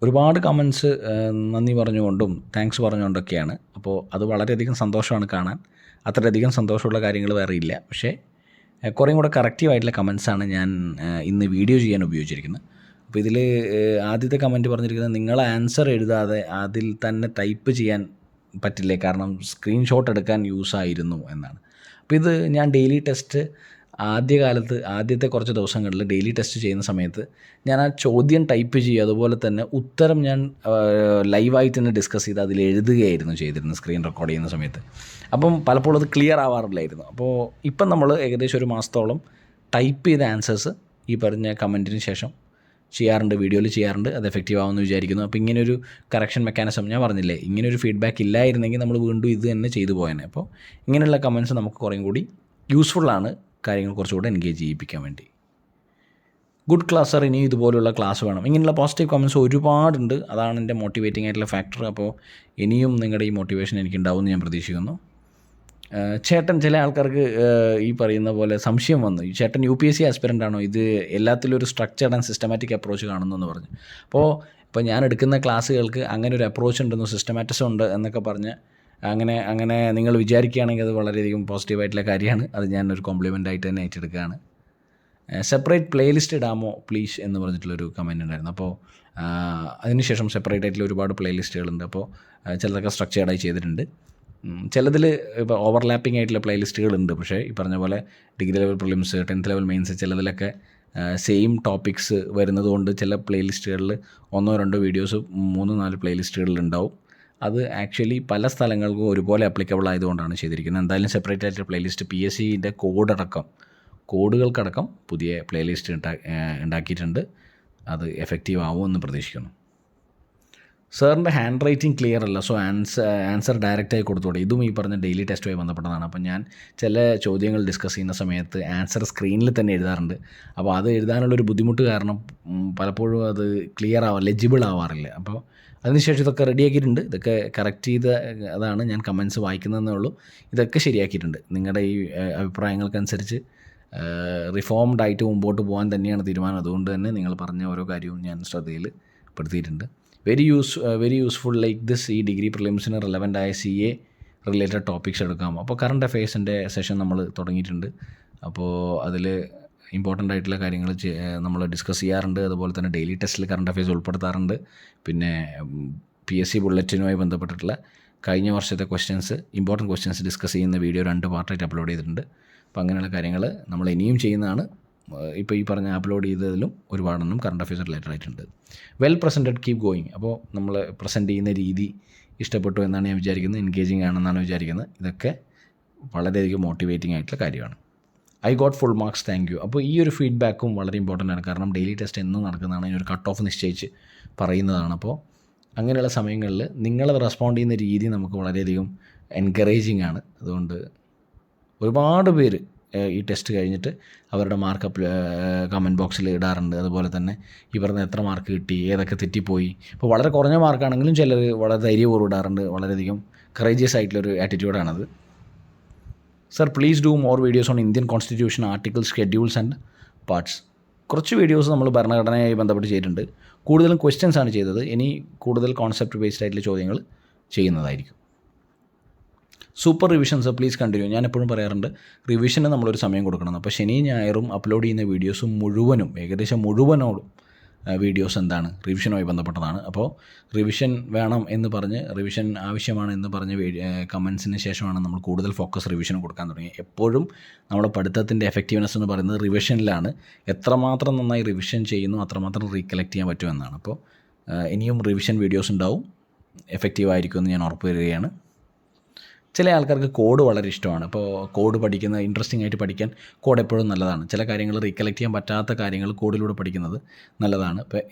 ഒരുപാട് കമൻസ് നന്ദി പറഞ്ഞുകൊണ്ടും താങ്ക്സ് പറഞ്ഞുകൊണ്ടൊക്കെയാണ്. അപ്പോൾ അത് വളരെയധികം സന്തോഷമാണ് കാണാൻ. അത്രയധികം സന്തോഷമുള്ള കാര്യങ്ങൾ വേറെ ഇല്ല. പക്ഷേ കുറേയും കൂടെ കറക്റ്റീവായിട്ടുള്ള കമൻസാണ് ഞാൻ ഇന്ന് വീഡിയോ ചെയ്യാൻ ഉപയോഗിച്ചിരിക്കുന്നത്. അപ്പോൾ ഇതിൽ ആദ്യത്തെ കമൻറ്റ് പറഞ്ഞിരിക്കുന്നത്, നിങ്ങൾ ആൻസർ എഴുതാതെ അതിൽ തന്നെ ടൈപ്പ് ചെയ്യാൻ പറ്റില്ലേ, കാരണം സ്ക്രീൻഷോട്ട് എടുക്കാൻ യൂസായിരുന്നു എന്നാണ്. അപ്പോൾ ഇത് ഞാൻ ഡെയിലി ടെസ്റ്റ് ആദ്യത്തെ കുറച്ച് ദിവസങ്ങളിൽ ഡെയിലി ടെസ്റ്റ് ചെയ്യുന്ന സമയത്ത് ഞാൻ ആ ചോദ്യം ടൈപ്പ് ചെയ്യുക, അതുപോലെ തന്നെ ഉത്തരം ഞാൻ ലൈവായിട്ട് തന്നെ ഡിസ്കസ് ചെയ്ത് അതിൽ എഴുതുകയായിരുന്നു ചെയ്തിരുന്നത് സ്ക്രീൻ റെക്കോർഡ് ചെയ്യുന്ന സമയത്ത്. അപ്പം പലപ്പോഴും അത് ക്ലിയർ ആവാറില്ലായിരുന്നു. അപ്പോൾ ഇപ്പം നമ്മൾ ഏകദേശം ഒരു മാസത്തോളം ടൈപ്പ് ചെയ്ത ആൻസേഴ്സ് ഈ പറഞ്ഞ കമൻറ്റിന് ശേഷം ചെയ്യാറുണ്ട്, വീഡിയോയിൽ ചെയ്യാറുണ്ട്. അത് എഫക്റ്റീവ് ആവുമെന്ന് വിചാരിക്കുന്നു. അപ്പോൾ ഇങ്ങനൊരു കറക്ഷൻ മെക്കാനിസം ഞാൻ പറഞ്ഞില്ലേ, ഇങ്ങനൊരു ഫീഡ്ബാക്ക് ഇല്ലായിരുന്നെങ്കിൽ നമ്മൾ വീണ്ടും ഇത് തന്നെ ചെയ്തു പോയേനെ. അപ്പോൾ ഇങ്ങനെയുള്ള കമൻറ്റ്സ് നമുക്ക് കുറേയും കൂടി യൂസ്ഫുള്ളാണ്, കാര്യങ്ങൾ കുറച്ചുകൂടെ എൻഗേജ് ചെയ്യിപ്പിക്കാൻ വേണ്ടി. ഗുഡ് ക്ലാസ് സാർ, ഇനിയും ഇതുപോലുള്ള ക്ലാസ് വേണം. ഇങ്ങനെയുള്ള പോസിറ്റീവ് കമൻറ്റ്സ് ഒരുപാടുണ്ട്. അതാണ് എൻ്റെ മോട്ടിവേറ്റിംഗ് ആയിട്ടുള്ള ഫാക്ടർ. അപ്പോൾ ഇനിയും നിങ്ങളുടെ ഈ മോട്ടിവേഷൻ എനിക്കുണ്ടാവുമെന്ന് ഞാൻ പ്രതീക്ഷിക്കുന്നു. ചേട്ടൻ, ചില ആൾക്കാർക്ക് ഈ പറയുന്ന പോലെ സംശയം വന്നു, ഈ ചേട്ടൻ UPSC ആസ്പിറൻ്റ് ആണോ, ഇത് എല്ലാത്തിലും ഒരു സ്ട്രക്ചർഡ് ആൻഡ് സിസ്റ്റമാറ്റിക് അപ്രോച്ച് കാണുന്നു എന്ന് പറഞ്ഞു. ഇപ്പോൾ ഞാൻ എടുക്കുന്ന ക്ലാസ്സുകൾക്ക് അങ്ങനെ ഒരു അപ്രോച്ച് ഉണ്ടെന്നോ സിസ്റ്റമാറ്റിസം ഉണ്ട് എന്നൊക്കെ പറഞ്ഞ് അങ്ങനെ നിങ്ങൾ വിചാരിക്കുകയാണെങ്കിൽ അത് വളരെയധികം പോസിറ്റീവായിട്ടുള്ള കാര്യമാണ്. അത് ഞാനൊരു കോംപ്ലിമെൻ്റ് ആയിട്ട് തന്നെ ഏറ്റെടുക്കുകയാണ്. സെപ്പറേറ്റ് പ്ലേലിസ്റ്റ് ഇടാമോ പ്ലീസ് എന്ന് പറഞ്ഞിട്ടുള്ളൊരു കമൻറ്റ് ഉണ്ടായിരുന്നു. അപ്പോൾ അതിനുശേഷം സെപ്പറേറ്റ് ആയിട്ടുള്ള ഒരുപാട് പ്ലേലിസ്റ്റുകളുണ്ട്. അപ്പോൾ ചിലതൊക്കെ സ്ട്രക്ചേർഡായി ചെയ്തിട്ടുണ്ട്. ചിലതിൽ ഇപ്പോൾ ഓവർലാപ്പിംഗ് ആയിട്ടുള്ള പ്ലേലിസ്റ്റുകളുണ്ട്. പക്ഷേ ഈ പറഞ്ഞ പോലെ degree level prelims, 10th level mains, ചിലതിലൊക്കെ സെയിം ടോപ്പിക്സ് വരുന്നതുകൊണ്ട് ചില പ്ലേലിസ്റ്റുകളിൽ 1-2 വീഡിയോസ് 3-4 പ്ലേലിസ്റ്റുകളിലുണ്ടാവും. അത് ആക്ച്വലി പല സ്ഥലങ്ങൾക്കും ഒരുപോലെ അപ്ലിക്കബിൾ ആയതുകൊണ്ടാണ് ചെയ്തിരിക്കുന്നത്. എന്തായാലും സെപ്പറേറ്റ് ആയിട്ട് പ്ലേലിസ്റ്റ് PSCൻ്റെ കോഡുകൾക്കടക്കം പുതിയ പ്ലേലിസ്റ്റ് ഉണ്ടാക്കിയിട്ടുണ്ട്. അത് എഫക്റ്റീവ് ആവുമെന്ന് പ്രതീക്ഷിക്കുന്നു. സാറിൻ്റെ ഹാൻഡ് റൈറ്റിംഗ് ക്ലിയർ അല്ല, സോ ആൻസർ ഡയറക്റ്റായി കൊടുത്തുകൂടെ. ഇതും ഈ പറഞ്ഞ ഡെയിലി ടെസ്റ്റുമായി ബന്ധപ്പെട്ടതാണ്. അപ്പം ഞാൻ ചില ചോദ്യങ്ങൾ ഡിസ്കസ് ചെയ്യുന്ന സമയത്ത് ആൻസർ സ്ക്രീനിൽ തന്നെ എഴുതാറുണ്ട്. അപ്പോൾ അത് എഴുതാനുള്ളൊരു ബുദ്ധിമുട്ട് കാരണം പലപ്പോഴും അത് ലെജിബിൾ ആവാറില്ല. അപ്പോൾ അതിനുശേഷം ഇതൊക്കെ റെഡിയാക്കിയിട്ടുണ്ട്. ഇതൊക്കെ കറക്റ്റ് ചെയ്ത അതാണ് ഞാൻ കമൻസ് വായിക്കുന്നതെന്നേ ഉള്ളൂ. ഇതൊക്കെ ശരിയാക്കിയിട്ടുണ്ട്. നിങ്ങളുടെ ഈ അഭിപ്രായങ്ങൾക്കനുസരിച്ച് റിഫോംഡ് ആയിട്ട് മുമ്പോട്ട് പോകാൻ തന്നെയാണ് തീരുമാനം. അതുകൊണ്ട് തന്നെ നിങ്ങൾ പറഞ്ഞ ഓരോ കാര്യവും ഞാൻ ശ്രദ്ധയിൽ പെടുത്തിയിട്ടുണ്ട്. Very useful like this. ഈ ഡിഗ്രി പ്രിലിംസിന് റിലവൻ്റ് ആയ CA റിലേറ്റഡ് ടോപ്പിക്സ് എടുക്കാം. അപ്പോൾ കറണ്ട് അഫെയർസിൻ്റെ സെഷൻ നമ്മൾ തുടങ്ങിയിട്ടുണ്ട്. അപ്പോൾ അതിൽ ഇമ്പോർട്ടൻ്റ് ആയിട്ടുള്ള കാര്യങ്ങൾ നമ്മൾ ഡിസ്കസ് ചെയ്യാറുണ്ട്. അതുപോലെ തന്നെ ഡെയിലി ടെസ്റ്റിൽ കറണ്ട് അഫെയർസ് ഉൾപ്പെടുത്താറുണ്ട്. പിന്നെ PSC ബുള്ളറ്റിനുമായി ബന്ധപ്പെട്ടിട്ടുള്ള കഴിഞ്ഞ വർഷത്തെ ഇമ്പോർട്ടൻറ്റ് ക്വസ്റ്റ്യൻസ് ഡിസ്കസ് ചെയ്യുന്ന വീഡിയോ 2 പാർട്ടായിട്ട് അപ്ലോഡ് ചെയ്തിട്ടുണ്ട്. അപ്പോൾ അങ്ങനെയുള്ള കാര്യങ്ങൾ നമ്മൾ ഇനിയും ചെയ്യുന്നതാണ്. ഇപ്പോൾ ഈ പറഞ്ഞ അപ്ലോഡ് ചെയ്തതിലും ഒരുപാടെണ്ണം കറണ്ട് അഫെയർസ് റിലേറ്റഡ് ആയിട്ടുണ്ട്. Well presented, keep going. അപ്പോൾ നമ്മൾ പ്രസൻറ്റ് ചെയ്യുന്ന രീതി ഇഷ്ടപ്പെട്ടു എന്നാണ് ഞാൻ വിചാരിക്കുന്നത്. എൻഗേജിങ് ആണെന്നാണ് വിചാരിക്കുന്നത്. ഇതൊക്കെ വളരെയധികം മോട്ടിവേറ്റിംഗ് ആയിട്ടുള്ള കാര്യമാണ്. I got full marks, thank you. അപ്പോൾ ഈ ഒരു ഫീഡ്ബാക്കും വളരെ ഇമ്പോർട്ടൻ്റ് ആണ്. കാരണം ഡെയിലി ടെസ്റ്റ് എന്നും നടക്കുന്നതാണ്, അതിനൊരു കട്ട് ഓഫ് നിശ്ചയിച്ച് പറയുന്നതാണ്. അപ്പോൾ അങ്ങനെയുള്ള സമയങ്ങളിൽ നിങ്ങളത് റെസ്പോണ്ട് ചെയ്യുന്ന രീതി നമുക്ക് വളരെയധികം എൻകറേജിങ് ആണ്. അതുകൊണ്ട് ഒരുപാട് പേര് ഈ ടെസ്റ്റ് കഴിഞ്ഞിട്ട് അവരുടെ മാർക്ക് കമൻറ്റ് ബോക്സിൽ ഇടാറുണ്ട്. അതുപോലെ തന്നെ ഈ പറഞ്ഞ എത്ര മാർക്ക് കിട്ടി, ഏതൊക്കെ തെറ്റിപ്പോയി. ഇപ്പോൾ വളരെ കുറഞ്ഞ മാർക്കാണെങ്കിലും ചിലർ വളരെ ധൈര്യപൂർവ്വം ഇടാറുണ്ട്. വളരെയധികം കറേജിയസ് ആയിട്ടുള്ളൊരു ആറ്റിറ്റ്യൂഡാണത്. Sir, please do more videos on Indian constitution, articles, schedules and parts. കുറച്ച് വീഡിയോസ് നമ്മൾ ഭരണഘടനയുമായി ബന്ധപ്പെട്ട് ചെയ്തിട്ടുണ്ട്. കൂടുതലും ക്വസ്റ്റ്യൻസ് ആണ് ചെയ്തത്. ഇനി കൂടുതൽ കോൺസെപ്റ്റ് ബേസ്ഡ് ആയിട്ടുള്ള ചോദ്യങ്ങൾ ചെയ്യുന്നതായിരിക്കും. Super revision sir, please continue. ഞാൻ എപ്പോഴും പറയാറുണ്ട്, റിവിഷന് നമ്മളൊരു സമയം കൊടുക്കണം. അപ്പോൾ ശനിയും ഞായറും അപ്ലോഡ് ചെയ്യുന്ന വീഡിയോസും ഏകദേശം മുഴുവനോടും വീഡിയോസ് എന്താണ്, റിവിഷനുമായി ബന്ധപ്പെട്ടതാണ്. അപ്പോൾ റിവിഷൻ വേണം എന്ന് പറഞ്ഞ്, റിവിഷൻ ആവശ്യമാണ് എന്ന് പറഞ്ഞ് കമൻസിന് ശേഷമാണ് നമ്മൾ കൂടുതൽ ഫോക്കസ് റിവിഷന് കൊടുക്കാൻ തുടങ്ങി. എപ്പോഴും നമ്മുടെ പഠിത്തത്തിൻ്റെ എഫക്റ്റീവ്നെസ് എന്ന് പറയുന്നത് റിവിഷനിലാണ്. എത്രമാത്രം നന്നായി റിവിഷൻ ചെയ്യുന്നു അത്രമാത്രം റീകളക്ട് ചെയ്യാൻ പറ്റുമെന്നാണ്. അപ്പോൾ ഇനിയും റിവിഷൻ വീഡിയോസ് ഉണ്ടാവും, എഫക്റ്റീവായിരിക്കുമെന്ന് ഞാൻ ഉറപ്പ് വരികയാണ്. ചില ആൾക്കാർക്ക് കോഡ് വളരെ ഇഷ്ടമാണ്. അപ്പോൾ കോഡ് ഇൻട്രസ്റ്റിംഗ് ആയിട്ട് പഠിക്കാൻ കോഡ് എപ്പോഴും നല്ലതാണ്. ചില കാര്യങ്ങൾ റീകളക്ട് ചെയ്യാൻ പറ്റാത്ത കാര്യങ്ങൾ കോഡിലൂടെ പഠിക്കുന്നത് നല്ലതാണ്.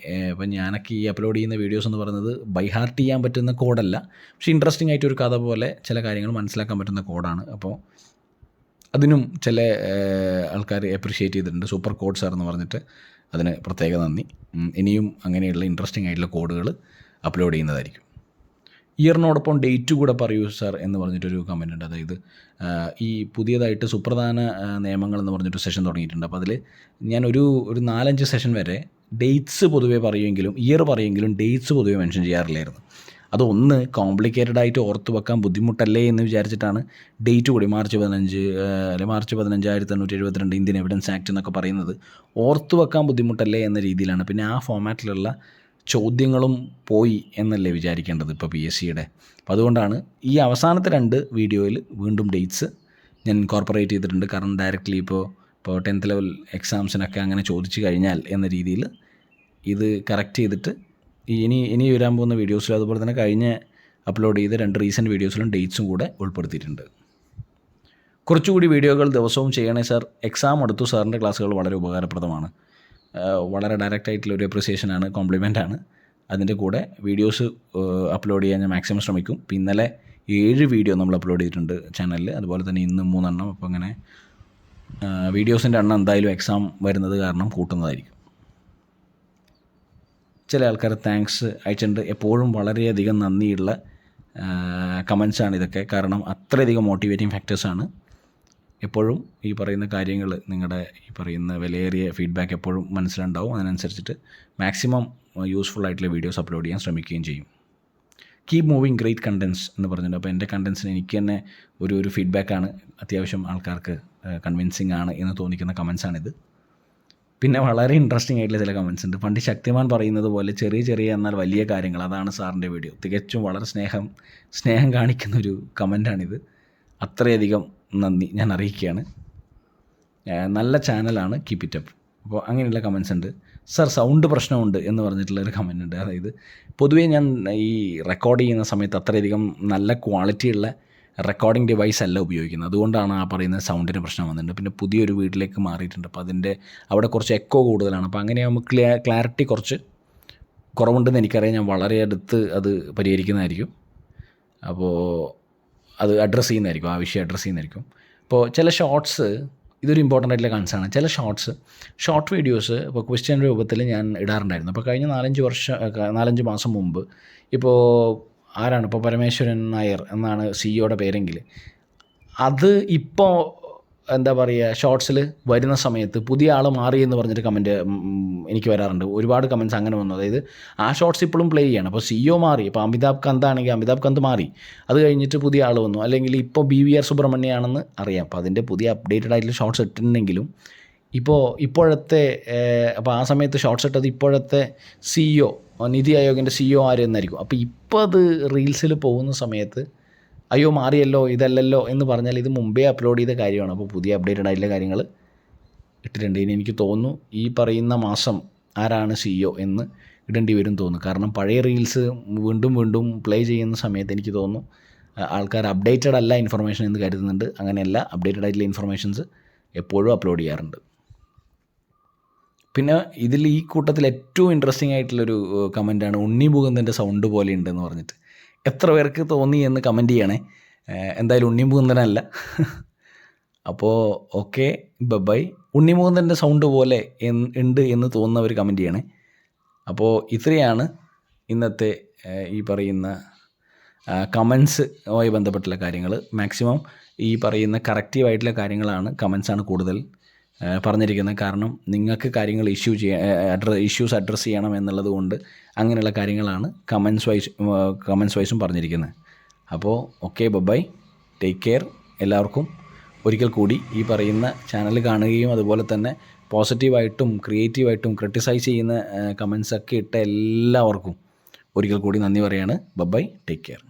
ഇപ്പോൾ ഞാനൊക്കെ ഈ അപ്ലോഡ് ചെയ്യുന്ന വീഡിയോസ് എന്ന് പറയുന്നത് ബൈ ഹാർട്ട് ചെയ്യാൻ പറ്റുന്ന കോഡല്ല, പക്ഷേ ഇൻട്രസ്റ്റിംഗ് ആയിട്ട് ഒരു കഥ പോലെ ചില കാര്യങ്ങൾ മനസ്സിലാക്കാൻ പറ്റുന്ന കോഡാണ്. അപ്പോൾ അതിനും ചില ആൾക്കാർ അപ്രിഷ്യേറ്റ് ചെയ്തിട്ടുണ്ട്. സൂപ്പർ കോഡ് സാർ എന്ന് പറഞ്ഞിട്ട് അതിന് പ്രത്യേക നന്ദി. ഇനിയും അങ്ങനെയുള്ള ഇൻട്രസ്റ്റിംഗ് ആയിട്ടുള്ള കോഡുകൾ അപ്ലോഡ് ചെയ്യുന്നതായിരിക്കും. ഇയറിനോടൊപ്പം ഡേറ്റ് കൂടെ പറയൂ സാർ എന്ന് പറഞ്ഞിട്ടൊരു കമൻ്റ് ഉണ്ട്. അതായത് ഈ പുതിയതായിട്ട് സുപ്രധാന നിയമങ്ങൾ എന്ന് പറഞ്ഞിട്ട് സെഷൻ തുടങ്ങിയിട്ടുണ്ട്. അപ്പോൾ അതിൽ ഞാൻ ഒരു 4-5 സെഷൻ വരെ ഡേറ്റ്സ് പൊതുവേ പറയുമെങ്കിലും ഇയർ പറയുമെങ്കിലും ഡേറ്റ്സ് പൊതുവേ മെൻഷൻ ചെയ്യാറില്ലായിരുന്നു. അതൊന്ന് കോംപ്ലിക്കേറ്റഡ് ആയിട്ട് ഓർത്ത് വെക്കാൻ ബുദ്ധിമുട്ടല്ലേ എന്ന് വിചാരിച്ചിട്ടാണ് ഡേറ്റ് കൂടി മാർച്ച് 15 1872 ഇന്ത്യൻ എവിഡൻസ് ആക്ട് എന്നൊക്കെ പറയുന്നത് ഓർത്ത് വെക്കാൻ ബുദ്ധിമുട്ടല്ലേ എന്ന രീതിയിലാണ്. പിന്നെ ആ ഫോമാറ്റിലുള്ള ചോദ്യങ്ങളും പോയി എന്നല്ലേ വിചാരിക്കേണ്ടത് ഇപ്പോൾ PSCയുടെ. അപ്പോൾ അതുകൊണ്ടാണ് ഈ അവസാനത്തെ 2 വീഡിയോയിൽ വീണ്ടും ഡേറ്റ്സ് ഞാൻ ഇൻകോർപ്പറേറ്റ് ചെയ്തിട്ടുണ്ട്. കാരണം ഡയറക്റ്റ്ലി ഇപ്പോൾ 10th ലെവൽ എക്സാംസിനൊക്കെ അങ്ങനെ ചോദിച്ചു കഴിഞ്ഞാൽ എന്ന രീതിയിൽ ഇത് കറക്റ്റ് ചെയ്തിട്ട് ഇനി വരാൻ പോകുന്ന വീഡിയോസിലും അതുപോലെ തന്നെ കഴിഞ്ഞ അപ്ലോഡ് ചെയ്ത 2 റീസെൻറ്റ് വീഡിയോസിലും ഡേറ്റ്സും കൂടെ ഉൾപ്പെടുത്തിയിട്ടുണ്ട്. കുറച്ചുകൂടി വീഡിയോകൾ ദിവസവും ചെയ്യണേ സാർ. എക്സാം അടുത്തു. സാറിൻ്റെ ക്ലാസ്സുകൾ വളരെ ഉപകാരപ്രദമാണ്. വളരെ ഡയറക്റ്റ് ആയിട്ടുള്ള ഒരു അപ്രിസിയേഷനാണ്, കോംപ്ലിമെൻ്റാണ്. അതിൻ്റെ കൂടെ വീഡിയോസ് അപ്ലോഡ് ചെയ്യാൻ ഞാൻ മാക്സിമം ശ്രമിക്കും. ഇപ്പോൾ ഇന്നലെ 7 വീഡിയോ നമ്മൾ അപ്ലോഡ് ചെയ്തിട്ടുണ്ട് ചാനലിൽ. അതുപോലെ തന്നെ ഇന്ന് 3 എണ്ണം. അപ്പോൾ അങ്ങനെ വീഡിയോസിൻ്റെ എണ്ണം എന്തായാലും എക്സാം വരുന്നത് കാരണം കൂട്ടുന്നതായിരിക്കും. ചില ആൾക്കാർ താങ്ക്സ് അയച്ചിട്ടുണ്ട്. എപ്പോഴും വളരെയധികം നന്ദിയുള്ള കമൻസാണ് ഇതൊക്കെ. കാരണം അത്രയധികം മോട്ടിവേറ്റിംഗ് ഫാക്ടേഴ്സാണ്. എപ്പോഴും ഈ പറയുന്ന കാര്യങ്ങൾ, നിങ്ങളുടെ ഈ പറയുന്ന വിലയേറിയ ഫീഡ്ബാക്ക് എപ്പോഴും മനസ്സിലുണ്ടാവും. അതിനനുസരിച്ചിട്ട് മാക്സിമം യൂസ്ഫുൾ ആയിട്ടുള്ള വീഡിയോസ് അപ്ലോഡ് ചെയ്യാൻ ശ്രമിക്കുകയും ചെയ്യും. കീപ് മൂവിങ് ഗ്രേറ്റ് കണ്ടൻസ് എന്ന് പറഞ്ഞിട്ടുണ്ട്. അപ്പോൾ എൻ്റെ കണ്ടൻസിന് എനിക്ക് തന്നെ ഒരു ഫീഡ്ബാക്കാണ്. അത്യാവശ്യം ആൾക്കാർക്ക് കൺവിൻസിങ് ആണ് എന്ന് തോന്നിക്കുന്ന കമൻസാണിത്. പിന്നെ വളരെ ഇൻട്രസ്റ്റിംഗ് ആയിട്ടുള്ള ചില കമൻസ് ഉണ്ട്. പണ്ട് ശക്തിമാൻ പറയുന്നത് പോലെ ചെറിയ എന്നാൽ വലിയ കാര്യങ്ങൾ, അതാണ് സാറിൻ്റെ വീഡിയോ. തികച്ചും വളരെ സ്നേഹം കാണിക്കുന്നൊരു കമൻറ്റാണിത്. അത്രയധികം നന്ദി ഞാൻ അറിയിക്കുകയാണ്. നല്ല ചാനലാണ്, കീപ്പ് ഇറ്റ് അപ്പ്. അപ്പോൾ അങ്ങനെയുള്ള കമൻസ് ഉണ്ട്. സാർ സൗണ്ട് പ്രശ്നമുണ്ട് എന്ന് പറഞ്ഞിട്ടുള്ളൊരു കമൻ്റ് ഉണ്ട്. അതായത് പൊതുവേ ഞാൻ ഈ റെക്കോർഡ് ചെയ്യുന്ന സമയത്ത് അത്രയധികം നല്ല ക്വാളിറ്റിയുള്ള റെക്കോർഡിംഗ് ഡിവൈസ് അല്ല ഉപയോഗിക്കുന്നത്. അതുകൊണ്ടാണ് ആ പറയുന്ന സൗണ്ടിന് പ്രശ്നം വന്നിട്ടുണ്ട്. പിന്നെ പുതിയൊരു വീട്ടിലേക്ക് മാറിയിട്ടുണ്ട്. അപ്പോൾ അവിടെ കുറച്ച് എക്കോ കൂടുതലാണ്. അപ്പോൾ അങ്ങനെയാകുമ്പോൾ ക്ലാരിറ്റി കുറച്ച് കുറവുണ്ടെന്ന് എനിക്കറിയാം. ഞാൻ വളരെ അടുത്ത് അത് പരിഹരിക്കുന്നതായിരിക്കും. അപ്പോൾ അത് അഡ്രസ്സ് ചെയ്യുന്നതായിരിക്കും, ആ വിഷയം അഡ്രസ്സ് ചെയ്യുന്നതായിരിക്കും. ഇപ്പോൾ ചില ഷോർട്സ്, ഇതൊരു ഇമ്പോർട്ടൻ്റ് ആയിട്ടുള്ള കൺസേൺ ആണ്. ചില ഷോർട്ട് വീഡിയോസ് ഇപ്പോൾ ക്വസ്റ്റ്യൻ രൂപത്തിൽ ഞാൻ ഇടാറുണ്ടായിരുന്നു. അപ്പോൾ കഴിഞ്ഞ 4-5 മാസം മുമ്പ് ഇപ്പോൾ ആരാണ്, ഇപ്പോൾ പരമേശ്വരൻ നായർ എന്നാണ് സിഇഒയുടെ പേരെങ്കിൽ, അത് ഇപ്പോൾ എന്താ പറയുക, ഷോർട്സിൽ വരുന്ന സമയത്ത് പുതിയ ആൾ മാറി എന്ന് പറഞ്ഞിട്ട് കമൻറ്റ് എനിക്ക് വരാറുണ്ട്. ഒരുപാട് കമൻറ്റ്സ് അങ്ങനെ വന്നു. അതായത് ആ ഷോർട്സ് ഇപ്പോഴും പ്ലേ ചെയ്യണം. അപ്പോൾ സിഇഒ മാറി. ഇപ്പോൾ അമിതാഭ് കന്ത് ആണെങ്കിൽ അമിതാഭ് കന്ത് മാറി, അത് കഴിഞ്ഞിട്ട് പുതിയ ആൾ വന്നു. അല്ലെങ്കിൽ ഇപ്പോൾ BVR സുബ്രഹ്മണ്യാണെന്ന് അറിയാം. അപ്പോൾ അതിൻ്റെ പുതിയ അപ്ഡേറ്റഡ് ആയിട്ടുള്ള ഷോർട്സ് ഇട്ടിട്ടുണ്ടെങ്കിലും ഇപ്പോഴത്തെ അപ്പോൾ ആ സമയത്ത് ഷോർട്സ് ഇട്ടത് ഇപ്പോഴത്തെ സിഇഒ, നിതി ആയോഗിൻ്റെ സിഇഒ ആര് എന്നായിരിക്കും. അപ്പോൾ ഇപ്പോൾ അത് റീൽസിൽ പോകുന്ന സമയത്ത് അയ്യോ മാറിയല്ലോ, ഇതല്ലല്ലോ എന്ന് പറഞ്ഞാൽ ഇത് മുമ്പേ അപ്ലോഡ് ചെയ്ത കാര്യമാണ്. അപ്പോൾ പുതിയ അപ്ഡേറ്റഡ് ആയിട്ടുള്ള കാര്യങ്ങൾ ഇട്ടിട്ടുണ്ട്. ഇനി എനിക്ക് തോന്നുന്നു ഈ പറയുന്ന മാസം ആരാണ് സിഇഒ എന്ന് ഇടേണ്ടി വരും തോന്നുന്നു. കാരണം പഴയ റീൽസ് വീണ്ടും പ്ലേ ചെയ്യുന്ന സമയത്ത് എനിക്ക് തോന്നുന്നു ആൾക്കാർ അപ്ഡേറ്റഡ് അല്ല ഇൻഫർമേഷൻ എന്ന് കരുതുന്നുണ്ട്. അങ്ങനെയല്ല, അപ്ഡേറ്റഡ് ആയിട്ടുള്ള ഇൻഫർമേഷൻസ് എപ്പോഴും അപ്ലോഡ് ചെയ്യാറുണ്ട്. പിന്നെ ഇതിൽ ഈ കൂട്ടത്തിൽ ഏറ്റവും ഇൻട്രസ്റ്റിംഗ് ആയിട്ടുള്ളൊരു കമൻറ്റാണ്, ഉണ്ണി മുകുന്ദൻ്റെ സൗണ്ട് പോലെ ഉണ്ടെന്ന് പറഞ്ഞിട്ട്. എത്ര പേർക്ക് തോന്നി എന്ന് കമൻറ്റ് ചെയ്യണേ. എന്തായാലും ഉണ്ണി മുകുന്ദനല്ല. അപ്പോൾ ഓക്കെ, ബൈ. ഉണ്ണി മുകുന്ദൻ്റെ സൗണ്ട് പോലെ ഉണ്ട് എന്ന് തോന്നുന്നവർ കമൻറ്റ് ചെയ്യണേ. അപ്പോൾ ഇത്രയാണ് ഇന്നത്തെ ഈ പറയുന്ന കമൻസുമായി ബന്ധപ്പെട്ടുള്ള കാര്യങ്ങൾ. മാക്സിമം ഈ പറയുന്ന കറക്റ്റീവായിട്ടുള്ള കാര്യങ്ങളാണ്, കമൻസാണ് കൂടുതൽ പറഞ്ഞിരിക്കുന്നത്. കാരണം നിങ്ങൾക്ക് കാര്യങ്ങൾ ഇഷ്യൂസ് അഡ്രസ്സ് ചെയ്യണം എന്നുള്ളത് കൊണ്ട് അങ്ങനെയുള്ള കാര്യങ്ങളാണ് കമൻസ് വൈസും പറഞ്ഞിരിക്കുന്നത്. അപ്പോൾ ഓക്കെ, ബൈ, ടേക്ക് കെയർ. എല്ലാവർക്കും ഒരിക്കൽ കൂടി ഈ പറയുന്ന ചാനൽ കാണുകയും അതുപോലെ തന്നെ പോസിറ്റീവായിട്ടും ക്രിയേറ്റീവായിട്ടും ക്രിട്ടിസൈസ് ചെയ്യുന്ന കമൻസൊക്കെ ഇട്ട എല്ലാവർക്കും ഒരിക്കൽ കൂടി നന്ദി പറയാണ്. Bye, take care.